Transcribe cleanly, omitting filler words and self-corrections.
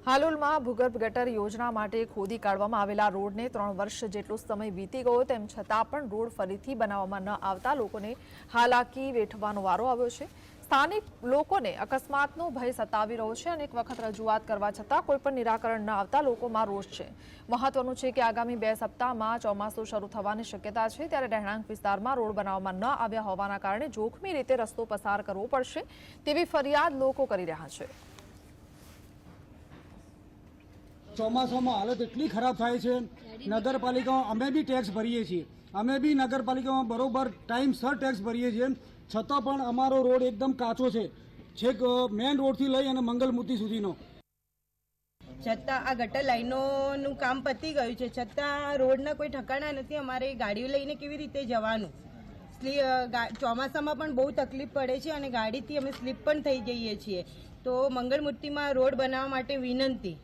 હાલોલમાં ભૂગર્ભ ગટર યોજના માટે ખોદી કાઢવામાં આવેલા રોડને 3 વર્ષ જેટલો સમય વીતી ગયો તેમ છતાં પણ રોડ ફરીથી બનાવવામાં ન આવતા લોકોને હાલાકી વેઠવાનો વારો આવ્યો છે। સ્થાનિક લોકોને અકસ્માતનો ભય સતાવી રહ્યો છે। અનેક વખત રજૂઆત કરવા છતાં કોઈ પણ નિરાકરણ ન આવતા લોકોમાં રોષ છે। મહત્વનું છે કે આગામી 2 સપ્તાહમાં ચોમાસું શરૂ થવાની શક્યતા છે, ત્યારે રહેણાંક વિસ્તારમાં રોડ બનાવવામાં ન આવ્યા હોવાના કારણે જોખમી રીતે રસ્તો પસાર કરવો પડશે તેવી ફરિયાદ લોકો કરી રહ્યા છે। ચોમાસામાં હાલત એટલી ખરાબ થાય છે। નગરપાલિકામાં અમે બી ટેક્સ ભરીએ છીએ, અમે બી નગરપાલિકામાં બરોબર ટાઈમસર ટેક્સ ભરીએ છીએ, છતાં પણ અમારો રોડ એકદમ કાચો છે, છેક મેઇન રોડથી લઈ અને મંગલમૂર્તિ સુધીનો। છતાં આ ગટર લાઈનોનું કામ પતી ગયું છે, છતાં રોડના કોઈ ઠકાણા નથી। અમારે ગાડીઓ લઈને કેવી રીતે જવાનું? ચોમાસામાં પણ બહુ તકલીફ પડે છે અને ગાડીથી અમે સ્લીપ પણ થઈ જઈએ છીએ। તો મંગલમૂર્તિમાં રોડ બનાવવા માટે વિનંતી।